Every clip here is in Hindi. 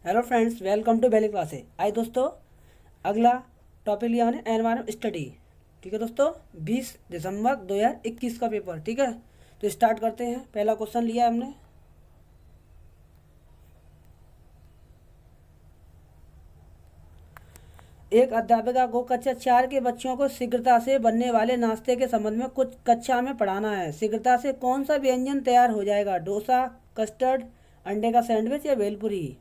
Hello friends, welcome to Bailey classes. आइए दोस्तों, अगला टॉपिक लिया हमने एनवायरमेंट स्टडी। ठीक है दोस्तों, 20 दिसंबर 2021 का पेपर। ठीक है, तो स्टार्ट करते हैं। पहला क्वेश्चन लिया हमने। एक अध्यापिका को कक्षा 4 के बच्चों को शीघ्रता से बनने वाले नाश्ते के संबंध में कुछ कक्षा में पढ़ाना है। शीघ्रता से कौन सा व्यंजन तैयार हो जाएगा? डोसा, कस्टर्ड, अंडे का सैंडविच या भेलपुरी?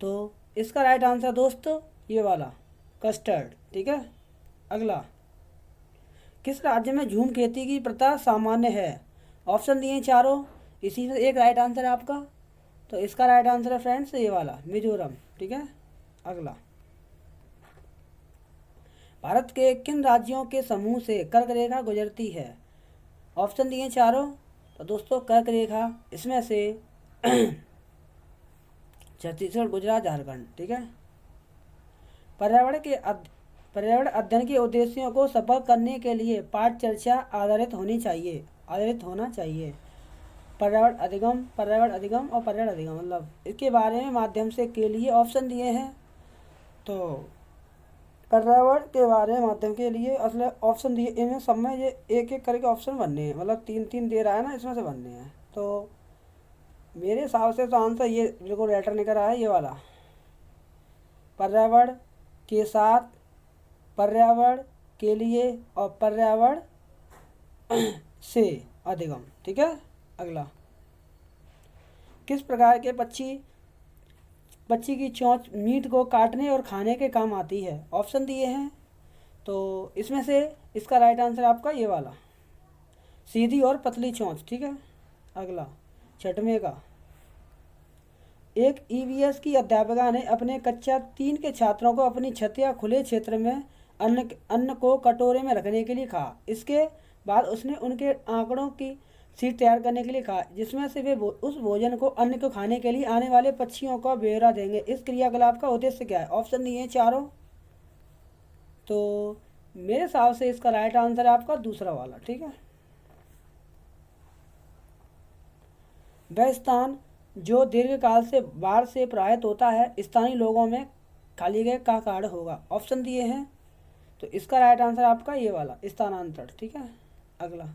तो इसका राइट आंसर दोस्तों ये वाला कस्टर्ड। ठीक है, अगला। किस राज्य में झूम खेती की प्रथा सामान्य है? ऑप्शन दिए हैं चारों, इसी से एक राइट आंसर है आपका। तो इसका राइट आंसर है फ्रेंड्स ये वाला मिजोरम। ठीक है, अगला। भारत के किन राज्यों के समूह से कर्क रेखा गुजरती है? ऑप्शन दिए हैं चारों। तो दोस्तों कर्क रेखा इसमें से छत्तीसगढ़, गुजरात, झारखंड। ठीक है, पर्यावरण के पर्यावरण अध्ययन के उद्देश्यों को सफल करने के लिए पाठ चर्चा आधारित होना चाहिए। पर्यावरण अधिगम और पर्यावरण अधिगम मतलब इसके बारे में माध्यम से के लिए ऑप्शन दिए हैं। तो पर्यावरण के बारे में माध्यम के लिए असल ऑप्शन दिए, इनमें सब में ये एक एक करके ऑप्शन बनने हैं, मतलब तीन तीन दे रहा है ना, इसमें से बनने हैं। तो मेरे हिसाब से तो आंसर ये बिल्कुल लेटर निकल रहा है ये वाला, पर्यावरण के साथ, पर्यावरण के लिए और पर्यावरण से अधिगम। ठीक है, अगला। किस प्रकार के पक्षी की चोंच मीट को काटने और खाने के काम आती है? ऑप्शन दिए हैं। तो इसमें से इसका राइट आंसर आपका ये वाला सीधी और पतली चोंच। ठीक है, अगला। छठवें का, एक ईवीएस की अध्यापिका ने अपने कक्षा 3 के छात्रों को अपनी छत या खुले क्षेत्र में अन्न को कटोरे में रखने के लिए कहा। इसके बाद उसने उनके आंकड़ों की शीट तैयार करने के लिए कहा, जिसमें से वे उस भोजन को अन्न को खाने के लिए आने वाले पक्षियों का ब्यौरा देंगे। इस क्रियाकलाप का उद्देश्य क्या है? ऑप्शन दिए हैं चारों। तो मेरे हिसाब से इसका राइट आंसर है आपका दूसरा वाला। ठीक है, वह स्थान जो दीर्घकाल से बाढ़ से प्रभावित होता है स्थानीय लोगों में खाली गए का कारण होगा। ऑप्शन दिए हैं। तो इसका राइट आंसर आपका ये वाला स्थानांतरण। ठीक है, अगला।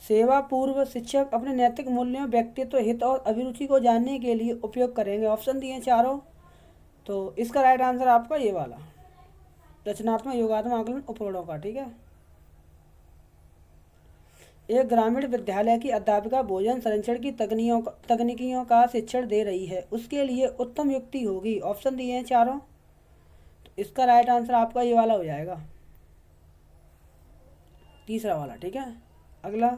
सेवा पूर्व शिक्षक अपने नैतिक मूल्यों, व्यक्तित्व, हित और अभिरुचि को जानने के लिए उपयोग करेंगे। ऑप्शन दिए हैं चारों। तो इसका राइट आंसर आपका ये वाला रचनात्मक योगात्मक आकलन उपकरणों का। ठीक है, एक ग्रामीण विद्यालय की अध्यापिका भोजन संरक्षण की तकनीकियों का शिक्षण दे रही है, उसके लिए उत्तम युक्ति होगी। ऑप्शन दिए हैं चारों। तो इसका राइट आंसर आपका ये वाला हो जाएगा तीसरा वाला। ठीक है, अगला।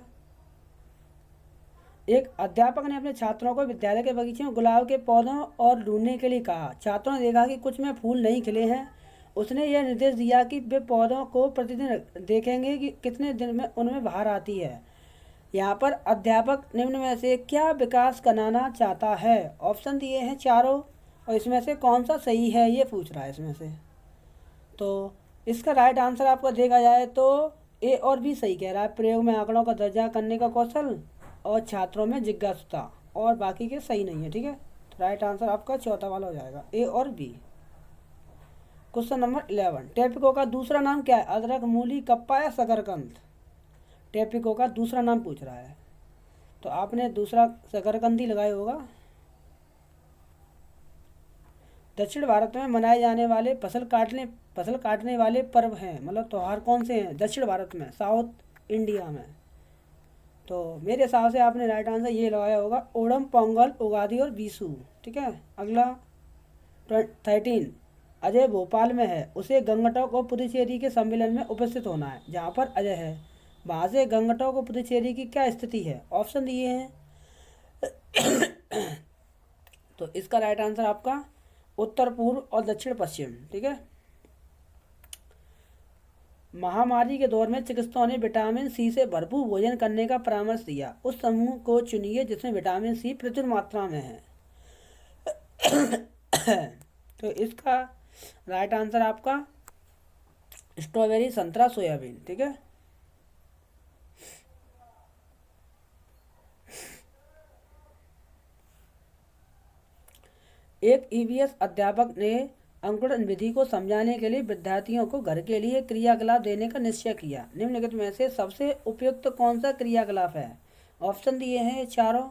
एक अध्यापक ने अपने छात्रों को विद्यालय के बगीचे में गुलाब के पौधों और ढूंढने के लिए कहा। छात्रों ने देखा कि कुछ में फूल नहीं खिले हैं। उसने यह निर्देश दिया कि वे पौधों को प्रतिदिन देखेंगे कि कितने दिन में उनमें बाहर आती है। यहाँ पर अध्यापक निम्न में से क्या विकास कराना चाहता है? ऑप्शन दिए हैं चारों, और इसमें से कौन सा सही है ये पूछ रहा है इसमें से। तो इसका राइट आंसर आपका देखा जाए तो ए और बी सही कह रहा है। प्रयोग में आंकड़ों का दर्जा करने का कौशल और छात्रों में जिज्ञासुता, और बाकी के सही नहीं है। ठीक है, तो राइट आंसर आपका चौथा वाला हो जाएगा, ए और बी। क्वेश्चन नंबर 11, टैपिको का दूसरा नाम क्या है? अदरक, मूली, कप्पा या शकरकंद? टैपिको का दूसरा नाम पूछ रहा है, तो आपने दूसरा शकरकंद ही लगाया होगा। दक्षिण भारत में मनाए जाने वाले फसल काटने वाले पर्व हैं, मतलब त्यौहार कौन से हैं दक्षिण भारत में, साउथ इंडिया में? तो मेरे हिसाब से आपने राइट आंसर ये लगाया होगा, ओणम, पोंगल, उगादि और बीसू। ठीक है, अगला। 13, अजय भोपाल में है, उसे गंगटों को पुदुचेरी के सम्मेलन में उपस्थित होना है। जहाँ पर अजय है वहाँ से गंगटों को पुदुचेरी की क्या स्थिति है? ऑप्शन दिए हैं। तो इसका राइट आंसर आपका उत्तर पूर्व और दक्षिण पश्चिम। ठीक है, महामारी के दौर में चिकित्सकों ने विटामिन सी से भरपूर भोजन करने का परामर्श दिया। उस समूह को चुनिए जिसमें विटामिन सी प्रचुर मात्रा में है। तो इसका राइट आंसर आपका स्ट्रॉबेरी, संतरा, सोयाबीन। ठीक है, एक ईवीएस अध्यापक ने अंकुरण विधि को समझाने के लिए विद्यार्थियों को घर के लिए क्रियाकलाप देने का निश्चय किया। निम्नलिखित में से सबसे उपयुक्त कौन सा क्रियाकलाप है? ऑप्शन दिए हैं ये चारों,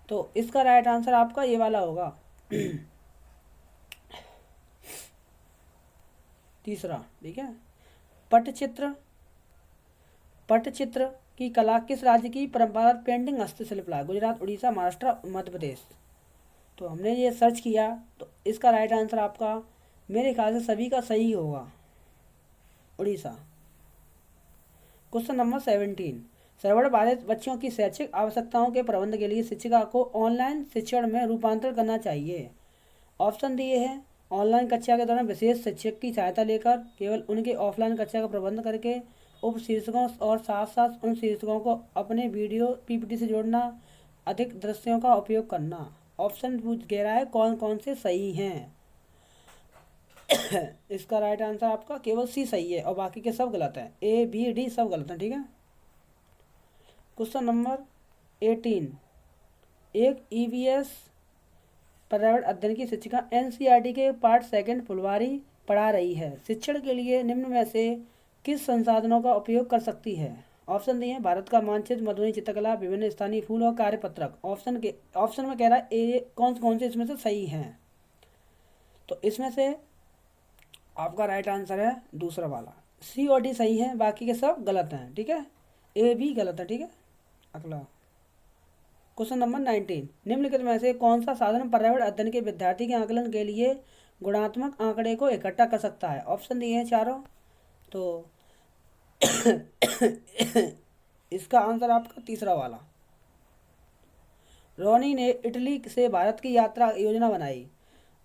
तो इसका राइट आंसर आपका ये वाला होगा तीसरा। ठीक है, पटचित्र। पटचित्र की कला किस राज्य की परंपरागत पेंटिंग हस्तशिल्प है? गुजरात, उड़ीसा, महाराष्ट्र, मध्य प्रदेश। तो हमने ये सर्च किया तो इसका राइट आंसर आपका मेरे ख्याल से सभी का सही होगा, उड़ीसा। क्वेश्चन नंबर 17, सर्वोदय बाधित बच्चों की शैक्षिक आवश्यकताओं के प्रबंध के लिए शिक्षिका को ऑनलाइन शिक्षण में रूपांतरण करना चाहिए। ऑप्शन दिए हैं, ऑनलाइन कक्षा के दौरान विशेष शिक्षक की सहायता लेकर, केवल उनके ऑफलाइन कक्षा का प्रबंध करके, उप शीर्षकों और साथ साथ उन शीर्षकों को अपने वीडियो पीपीटी से जोड़ना, अधिक दृश्यों का उपयोग करना। ऑप्शन पूछ कह रहा है कौन कौन से सही हैं इसका राइट आंसर आपका केवल सी सही है और बाकी के सब गलत हैं, ए बी डी सब गलत हैं। ठीक है, क्वेश्चन नंबर 18, एक ईवीएस पर्यावरण अध्ययन की शिक्षिका एनसीईआरटी के पार्ट सेकंड फुलवारी पढ़ा रही है। शिक्षण के लिए निम्न में से किस संसाधनों का उपयोग कर सकती है? ऑप्शन दिए हैं, भारत का मानचित्र, मधुबनी चित्रकला, विभिन्न स्थानीय फूल और कार्यपत्रक। ऑप्शन में कह रहा है ए कौन कौन से इसमें से सही हैं, तो इसमें से आपका राइट आंसर है दूसरा वाला, सी और डी सही है, बाकी के सब गलत हैं। ठीक है, ए भी गलत है। ठीक है, अगला क्वेश्चन नंबर 19, निम्नलिखित में से कौन सा साधन पर्यावरण अध्ययन के विद्यार्थी के आकलन के लिए गुणात्मक आंकड़े को इकट्ठा कर सकता है? ऑप्शन दिए हैं चारों, तो इसका आंसर आपका तीसरा वाला। रोनी ने इटली से भारत की यात्रा योजना बनाई,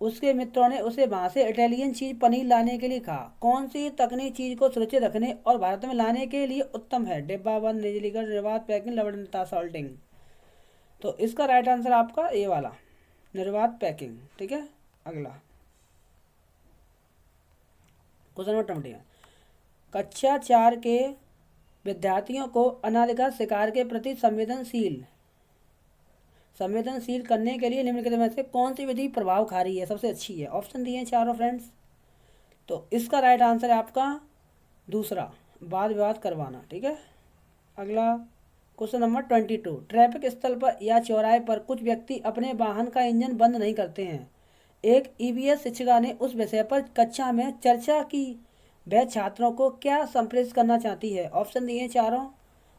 उसके मित्रों ने उसे वहां से इटालियन चीज पनीर लाने के लिए कहा। कौन सी तकनीक चीज को सुरक्षित रखने और भारत में लाने के लिए उत्तम है? डिब्बा बंद, निर्जलीकरण, निर्बाध पैकिंग, लवणता सॉल्टिंग। तो इसका राइट आंसर आपका ये वाला, निर्बाध पैकिंग। ठीक है, अगला क्वेश्चन नंबर 20, कक्षा 4 के विद्यार्थियों को अनाधिकृत शिकार के प्रति संवेदनशील करने के लिए निम्नलिखित में से कौन सी विधि प्रभावकारी है, सबसे अच्छी है? ऑप्शन दिए हैं चारों फ्रेंड्स, तो इसका राइट आंसर है आपका दूसरा, वाद विवाद करवाना। ठीक है, अगला क्वेश्चन नंबर 22, ट्रैफिक स्थल पर या चौराहे पर कुछ व्यक्ति अपने वाहन का इंजन बंद नहीं करते हैं। एक ईवीएस शिक्षिका ने उस विषय पर कक्षा में चर्चा की, वह छात्रों को क्या संप्रेषित करना चाहती है? ऑप्शन दिए हैं चारों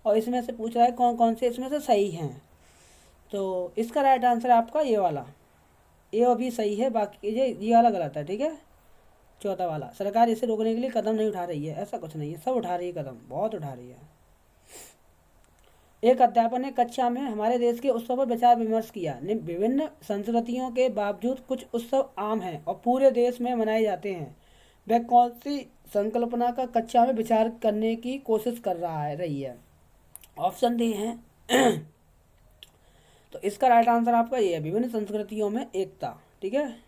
और इसमें से पूछ रहा है कौन कौन से इसमें से सही हैं, तो इसका राइट आंसर आपका ये वाला, ए और बी सही है, बाकी ये वाला गलत है। ठीक है, चौथा वाला, सरकार इसे रोकने के लिए कदम नहीं उठा रही है, ऐसा कुछ नहीं है, सब उठा रही है कदम, बहुत उठा रही है। एक अध्यापक ने कक्षा में हमारे देश के उत्सव पर विचार विमर्श किया। विभिन्न संस्कृतियों के बावजूद कुछ उत्सव आम हैं और पूरे देश में मनाए जाते हैं, वह कौन सी संकल्पना का कक्षा में विचार करने की कोशिश कर रही है? ऑप्शन दिए हैं तो इसका राइट आंसर आपका ये है, विभिन्न संस्कृतियों में एकता। ठीक है,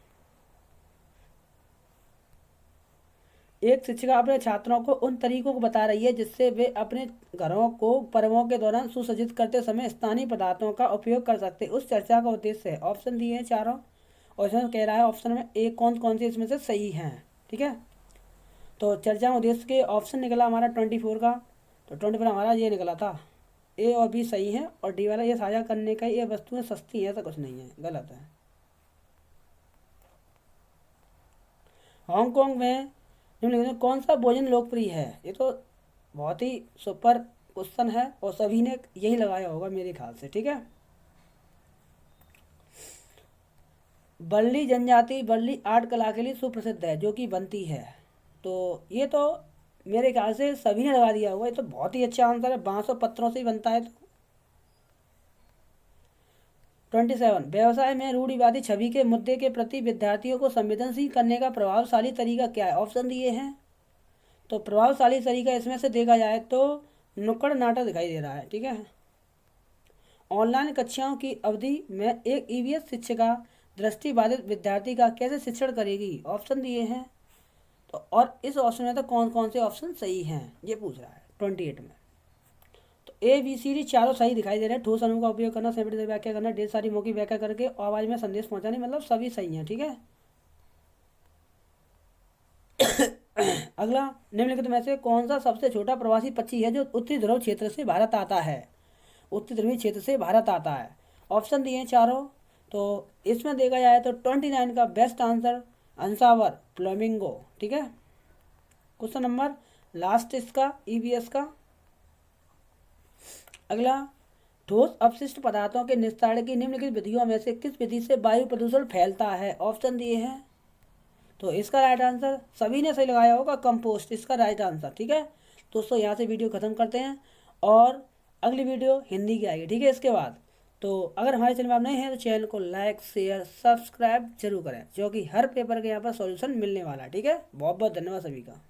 एक शिक्षिका अपने छात्रों को उन तरीकों को बता रही है जिससे वे अपने घरों को पर्वों के दौरान सुसज्जित करते समय स्थानीय पदार्थों का उपयोग कर सकते, उस चर्चा का उद्देश्य है। ऑप्शन दिए हैं चारों और इसमें कह रहा है ऑप्शन में एक कौन कौन से इसमें से सही हैं। ठीक है, तो चर्चा में उद्देश्य के ऑप्शन निकला हमारा 24 का, तो 24 हमारा ये निकला था, ए और बी सही है और डी वाला ये साझा करने का, ये वस्तुएं सस्ती हैं, ऐसा कुछ नहीं है, गलत है। हांगकांग में निम्नलिखित में कौन सा भोजन लोकप्रिय है? ये तो बहुत ही सुपर क्वेश्चन है और सभी ने यही लगाया होगा मेरे ख्याल से। ठीक है, बल्ली जनजाति बल्ली आर्ट कला के लिए सुप्रसिद्ध है जो कि बनती है, तो ये तो मेरे ख्याल से सभी ने लगा दिया होगा, ये तो बहुत ही अच्छा आंसर है, बांस और पत्थरों से ही बनता है। तो 27, व्यवसाय में रूढ़िवादी छवि के मुद्दे के प्रति विद्यार्थियों को संवेदनशील करने का प्रभावशाली तरीका क्या है? ऑप्शन दिए हैं, तो प्रभावशाली तरीका इसमें से देखा जाए तो नुक्कड़ नाटक दिखाई दे रहा है। ठीक है, ऑनलाइन कक्षाओं की अवधि में एक ईवीएस शिक्षिका दृष्टिबाधित विद्यार्थी का कैसे शिक्षण करेगी? ऑप्शन दिए हैं, तो और इस ऑप्शन में तो कौन कौन से ऑप्शन सही हैं ये पूछ रहा है 28 में, तो ABCD चारों सही दिखाई दे रहे हैं। ठोस अणु का उपयोग करना, सैंपल व्याख्या करना, ढेर सारी मौखिक व्याख्या करके आवाज में संदेश पहुंचाने, मतलब सभी सही हैं। ठीक है। अगला, निम्नलिखित में से कौन सा सबसे छोटा प्रवासी पक्षी है जो उत्तरी ध्रुव क्षेत्र से भारत आता है? उत्तरी ध्रुवीय क्षेत्र से भारत आता है। ऑप्शन दिए हैं चारों, तो इसमें देखा जाए तो 29 का बेस्ट आंसर हंसावर फ्लेमिंगो। ठीक है। क्वेश्चन नंबर लास्ट इसका EVS का। अगला, ठोस अपशिष्ट पदार्थों के निस्तारण की निम्नलिखित विधियों में से किस विधि से वायु प्रदूषण फैलता है? ऑप्शन दिए हैं, तो इसका राइट आंसर सभी ने सही लगाया होगा, कंपोस्ट इसका राइट आंसर। ठीक है दोस्तों, यहाँ से वीडियो खत्म करते हैं और अगली वीडियो हिंदी की आएगी। ठीक है। इसके बाद तो अगर हमारे चैनल में आप नए हैं तो चैनल को लाइक शेयर सब्सक्राइब जरूर करें, जो कि हर पेपर के यहाँ पर सॉल्यूशन मिलने वाला है। ठीक है। बहुत बहुत धन्यवाद सभी का।